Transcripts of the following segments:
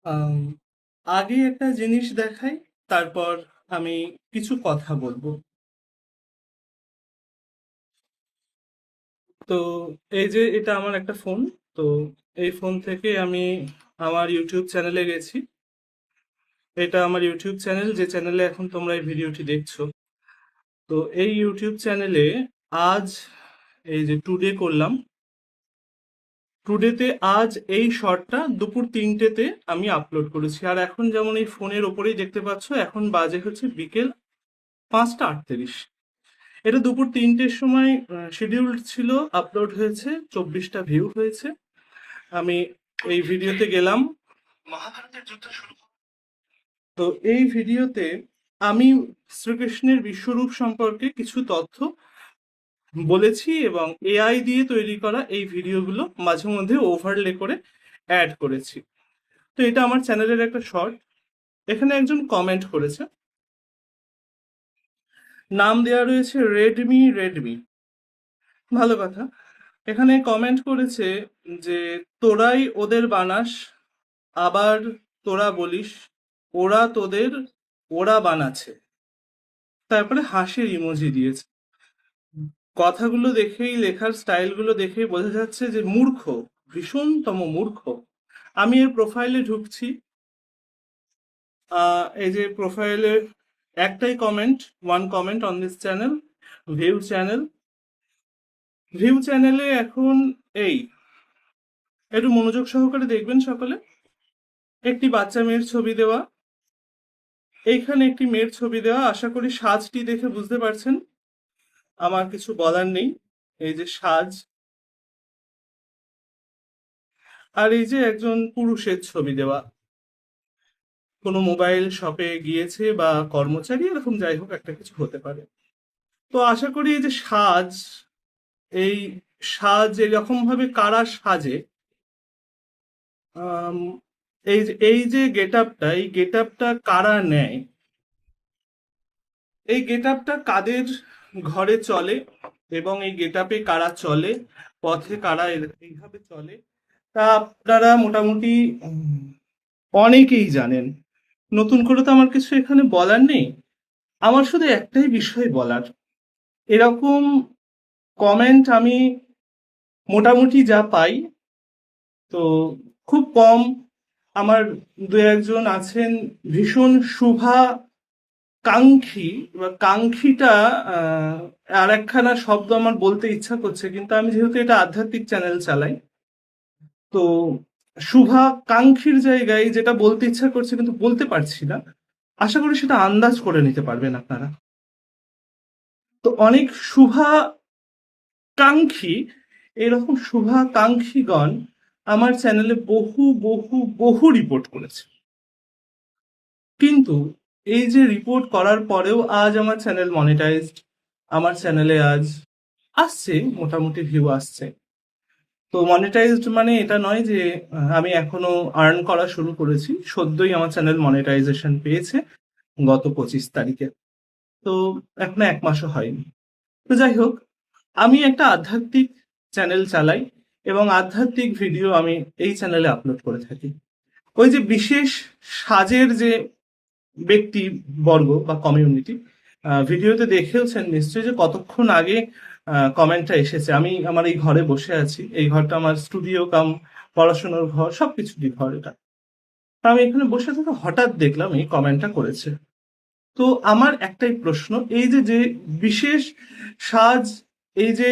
আম, আগে একটা জিনিস দেখাই, তারপর আমি কিছু কথা বলবো। তো এই যে এটা আমার একটা ফোন। তো এই ফোন থেকে আমি আমার ইউটিউব চ্যানেলে গেছি। এটা আমার ইউটিউব চ্যানেল, যে চ্যানেলে এখন তোমরা এই ভিডিওটি দেখছো। তো এই ইউটিউব চ্যানেলে আজ এই যে টুডে করলাম। টুডেতে আজ এই শর্টটা দুপুর 3টেতে আমি আপলোড করেছি। আর এখন যেমন এই ফোনের ওপরেই দেখতে পাচ্ছ, এখন বাজে হচ্ছে বিকেল 5টা 38। এটা দুপুর 3টের সময় শিডিউলড ছিল, আপলোড হয়েছে, 24টা ভিউ হয়েছে। আমি এই ভিডিওতে গেলাম। মহাভারতের যুদ্ধ শুরু। তো এই ভিডিওতে আমি শ্রীকৃষ্ণের বিশ্বরূপ সম্পর্কে কিছু তথ্য বলেছি, এবং এআই দিয়ে তৈরি করা এই ভিডিওগুলো মাঝে মধ্যে ওভারলে করে অ্যাড করেছি। তো এটা আমার চ্যানেলের একটা শর্ট। এখানে একজন কমেন্ট করেছে, নাম দেওয়া রয়েছে রেডমি রেডমি। ভালো কথা। এখানে কমেন্ট করেছে যে তোরাই ওদের বানাস, আবার তোরা বলিস ওরা তোদের ওরা বানাচ্ছে। তারপরে হাসির ইমোজি দিয়েছে। কথাগুলো দেখেই, লেখার স্টাইলগুলো দেখেই বোঝা যাচ্ছে যে মূর্খ, ভীষণতম মূর্খ। আমি এর প্রোফাইলে ঢুকছি। এই যে প্রোফাইলে একটাই comment, one comment on this channel, view channel. View চ্যানেলে এখন এই, একটু মনোযোগ সহকারে দেখবেন সকলে। একটি বাচ্চা মেয়ের ছবি দেওয়া, এইখানে একটি মেয়ের ছবি দেওয়া। আশা করি সাজটি দেখে বুঝতে পারছেন, আমার কিছু বলার নেই। এই যে সাজ, আর এই যে একজন পুরুষের ছবি দেওয়া, কোনো মোবাইল শপে গিয়েছে বা কর্মচারী, এরকম যাই হোক একটা কিছু হতে পারে। তো আশা করি এই যে সাজ, এই সাজ এরকম ভাবে কারা সাজে, আম, এই যে গেট আপটা, এই গেট আপটা কারা নেয়, এই গেট আপটা কাদের ঘরে চলে, এবং এই গেট আপে কারা চলে, পথে কারা এইভাবে চলে, তা আপনারা মোটামুটি অনেকেই জানেন। নতুন করে তো আমার কিছু এখানে বলার নেই। আমার শুধু একটাই বিষয় বলার, এরকম কমেন্ট আমি মোটামুটি যা পাই, তো খুব কম। আমার দু একজন আছেন ভীষণ শুভা কাঙ্ক্ষী, এবার কাঙ্ক্ষীটা আর একখানা শব্দ আমার বলতে ইচ্ছা করছে, কিন্তু আমি যেহেতু এটা আধ্যাত্মিক চ্যানেল চালাই, তো শুভা কাঙ্ক্ষীর জায়গায় যেটা বলতে ইচ্ছা করছে কিন্তু বলতে পারছি না, আশা করি সেটা আন্দাজ করে নিতে পারবেন আপনারা। তো অনেক শুভাকাঙ্ক্ষী, এরকম শুভাকাঙ্ক্ষীগণ আমার চ্যানেলে বহু বহু বহু রিপোর্ট করেছে। কিন্তু এই যে রিপোর্ট করার পরেও আজ আমার চ্যানেল মনিটাইজড। আমার চ্যানেলে আজ আসছে, মোটামুটি ভিউ আসছে। তো মনিটাইজড মানে এটা নয় যে আমি এখনো আর্ন করা শুরু করেছি। সদ্যই আমার চ্যানেল মনিটাইজেশন পেয়েছে, গত 25 তারিখে। তো এখনো 1 মাসও হয়নি। তো যাই হোক, আমি একটা আধ্যাত্মিক চ্যানেল চালাই, এবং আধ্যাত্মিক ভিডিও আমি এই চ্যানেলে আপলোড করে থাকি। ওই যে বিশেষ সাজের যে ব্যক্তি বর্গ বা কমিউনিটি, ভিডিওতে দেখেওছেন নিশ্চয়ই যে কতক্ষণ আগে কমেন্টটা এসেছে। আমি আমার এই ঘরে বসে আছি, এই ঘরটা আমার স্টুডিও কাম পড়াশোনার ঘর, সবকিছুরই ঘর এটা। তা আমি এখানে বসে থেকে হঠাৎ দেখলাম এই কমেন্টটা করেছে। তো আমার একটাই প্রশ্ন, এই যে যে বিশেষ সাজ, এই যে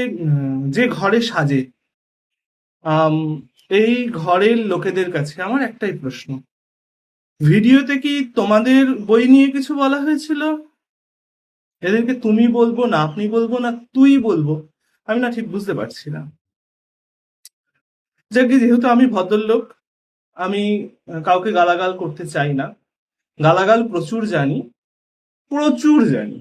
যে ঘরে সাজে, আম, এই ঘরের লোকেদের কাছে আমার একটাই প্রশ্ন, ভিডিওতে কি তোমাদের বই নিয়ে কিছু বলা হয়েছিল? এদেরকে তুমি বলবো না আপনি বলবো না তুই বলবো, আমি না ঠিক বুঝতে পারছি না। যাকে, যেহেতু আমি ভদ্রলোক, আমি কাউকে গালাগাল করতে চাই না। গালাগাল প্রচুর জানি, প্রচুর জানি।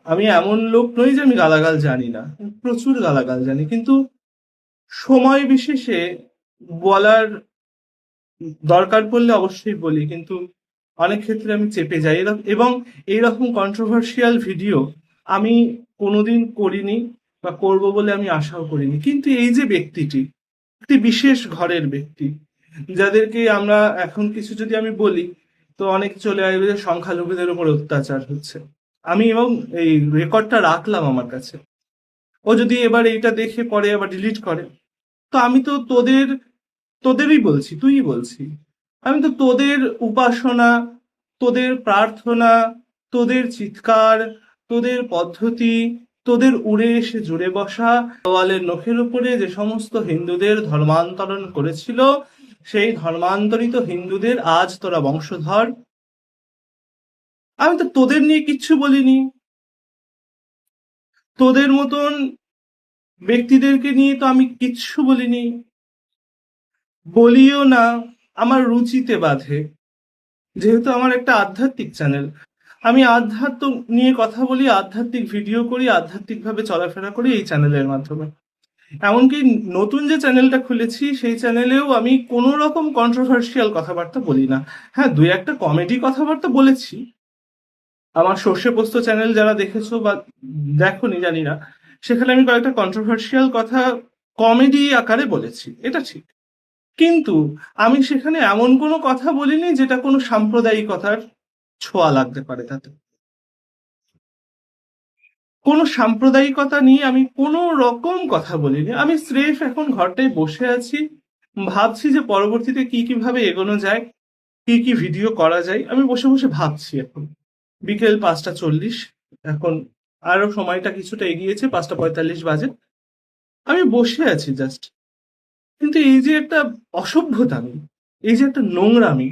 আমি এমন লোক নই যে আমি গালাগাল জানি না, প্রচুর গালাগাল জানি, কিন্তু সময় বিশেষে বলার দরকার পড়লে অবশ্যই বলি, কিন্তু অনেক ক্ষেত্রে আমি চেপে যাই। এবং এইরকম কন্ট্রোভার্সিয়াল ভিডিও আমি কোনোদিন করিনি, বা করব বলে আমি আশাও করিনি। কিন্তু এই যে ব্যক্তিটি, একটি বিশেষ ঘরের ব্যক্তি, যাদেরকে আমরা এখন কিছু যদি আমি বলি, তো অনেক চলে আসবে যে সংখ্যালঘুদের উপর অত্যাচার হচ্ছে। আমি এবং এই রেকর্ডটা রাখলাম আমার কাছে। ও যদি এবার এইটা দেখে পরে আবার ডিলিট করে, তো আমি তো তোদেরই বলছি, তুই বলছি, আমি তো তোদের উপাসনা, তোদের প্রার্থনা, তোদের চিৎকার, তোদের পদ্ধতি, তোদের উড়ে এসে জুড়ে বসা দেওয়ালের নখের উপরে যে সমস্ত হিন্দুদের ধর্মান্তরণ করেছিল, সেই ধর্মান্তরিত হিন্দুদের আজ তোরা বংশধর। আমি তো তোদের নিয়ে কিচ্ছু বলিনি। তোদের মতন ব্যক্তিদেরকে নিয়ে তো আমি কিচ্ছু বলিনি, বলিও না। আমার রুচিতে বাধে, যেহেতু আমার একটা আধ্যাত্মিক চ্যানেল, আমি আধ্যাত্ম নিয়ে কথা বলি, আধ্যাত্মিক ভিডিও করি, আধ্যাত্মিকভাবে চলাফেরা করি এই চ্যানেলের মাধ্যমে। এমনকি নতুন যে চ্যানেলটা খুলেছি সেই চ্যানেলেও আমি কোনো রকম কন্ট্রোভার্সিয়াল কথাবার্তা বলি না। হ্যাঁ, দুই একটা কমেডি কথাবার্তা বলেছি। আমার সর্ষে পোস্ত চ্যানেল যারা দেখেছো বা দেখোনি জানি না, সেখানে আমি কয়েকটা কন্ট্রোভার্সিয়াল কথা কমেডি আকারে বলেছি, এটা ঠিক। কিন্তু আমি সেখানে এমন কোনো কথা বলিনি যেটা কোনো সাম্প্রদায়িকতার ছোঁয়া লাগতে পারে তাতে। কোনো সাম্প্রদায়িকতা নিয়ে আমি কোনো রকম কথা বলিনি। আমি স্রেফ এখন ঘরটায় বসে আছি, ভাবছি যে পরবর্তীতে কি কিভাবে এগোনো যায়, কি কি ভিডিও করা যায়। আমি বসে বসে ভাবছি এখন। বিকেল 5টা 40, এখন আরো সময়টা কিছুটা এগিয়েছে, 5টা 45 বাজে। আমি বসে আছি জাস্ট। কিন্তু এই যে একটা অসভ্যতামি, এই যে একটা নোংরামি,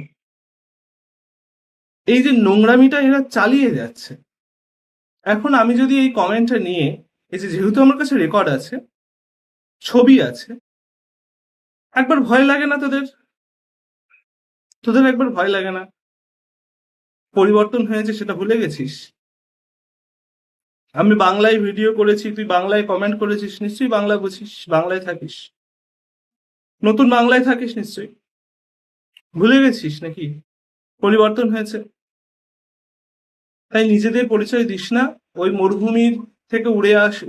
এই যে নোংরামিটা এরা চালিয়ে যাচ্ছে, এখন আমি যদি এই কমেন্টটা নিয়ে, এই যে যেহেতু আমার কাছে রেকর্ড আছে, ছবি আছে, একবার ভয় লাগে না তোদের? তোদের একবার ভয় লাগে না? পরিবর্তন হয়েছে সেটা ভুলে গেছিস? আমি বাংলায় ভিডিও করেছি, তুই বাংলায় কমেন্ট করেছিস, নিশ্চয়ই বাংলা বুঝিস, বাংলায় থাকিস, নতুন বাংলায় থাকিস নিশ্চয়ই। ভুলে গেছিস নাকি পরিবর্তন হয়েছে? তাই নিজেদের পরিচয় দিস না। ওই মরুভূমির থেকে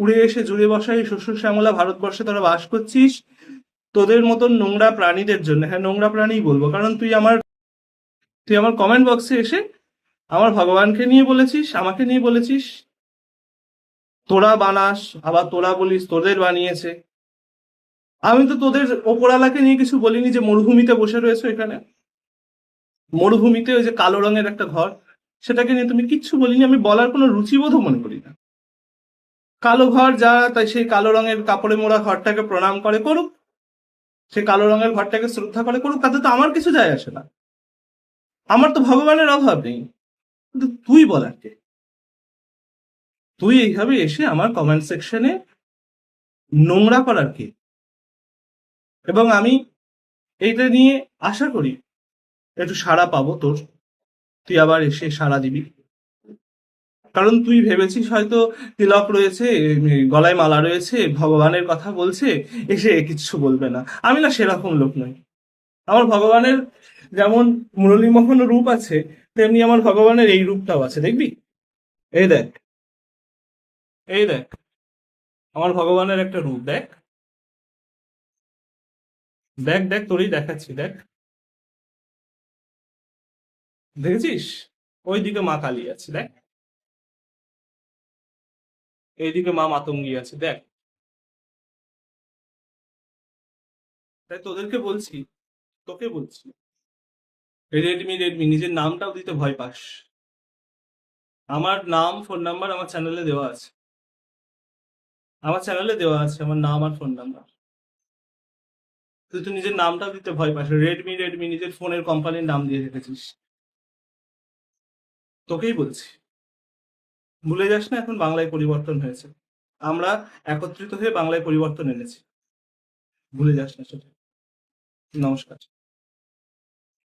উড়ে এসে জুড়ে বসা এই শস্য শ্যামলা ভারতবর্ষে তোরা বাস করছিস তোদের মতন নোংরা প্রাণীদের জন্য। হ্যাঁ, নোংরা প্রাণীই বলবো, কারণ তুই আমার কমেন্ট বক্সে এসে আমার ভগবানকে নিয়ে বলেছিস, আমাকে নিয়ে বলেছিস, তোরা বানাস, আবার তোরা বলিস তোদের বানিয়েছে। আমি তো তোদের ওপরালাকে নিয়ে কিছু বলিনি যে মরুভূমিতে বসে রয়েছে এখানে, মরুভূমিতে ওই যে কালো রঙের একটা ঘর, সেটাকে নিয়ে তুমি কিচ্ছু বলিনি। আমি বলার কোনো রুচিবোধও মনে করি না। কালো ঘর যা, তাই সেই কালো রঙের কাপড়ে মোড়া ঘরটাকে প্রণাম করে করুক, সে কালো রঙের ঘরটাকে শ্রদ্ধা করে করুক, তাতে তো আমার কিছু যায় আসে না। আমার তো ভগবানের অভাব নেই। কিন্তু তুই বলার কে? তুই এইভাবে এসে আমার কমেন্ট সেকশনে নোংরা করার কে? এবং আমি এইটা নিয়ে আশা করি একটু সাড়া পাবো তোর, তুই আবার এসে সাড়া দিবি। কারণ তুই ভেবেছিস হয়তো তিলক রয়েছে, গলায় মালা রয়েছে, ভগবানের কথা বলছে, এসে কিচ্ছু বলবে না। আমি না সেরকম লোক নই। আমার ভগবানের যেমন মুরলীমোহন রূপ আছে, তেমনি আমার ভগবানের এই রূপটাও আছে, দেখবি? এই দেখ, এই দেখ, আমার ভগবানের একটা রূপ দেখ, দেখ দেখ, তোরই দেখাচ্ছি, দেখ, দেখেছিস? ওইদিকে মা কালী আছে, দেখ, এইদিকে মা মাতঙ্গী আছে, দেখ। তাই তোদেরকে বলছি, তোকে বলছি, রেডমি রেডমি নিজের নামটাও দিতে ভয় পাস। আমার নাম, ফোন নাম্বার আমার চ্যানেলে দেওয়া আছে, আমার চ্যানেলে দেওয়া আছে আমার নাম আর ফোন নাম্বার। তুই তো নিজের নামটাও দিতে ভয় পাস, রেডমি রেডমি নিজের ফোনের কোম্পানির নাম দিয়ে রেখেছিস। তোকেই বলছি, ভুলে যাস না এখন বাংলায় পরিবর্তন হয়েছে। আমরা একত্রিত হয়ে বাংলায় পরিবর্তন এনেছি, ভুলে যাস না সেটা। নমস্কার।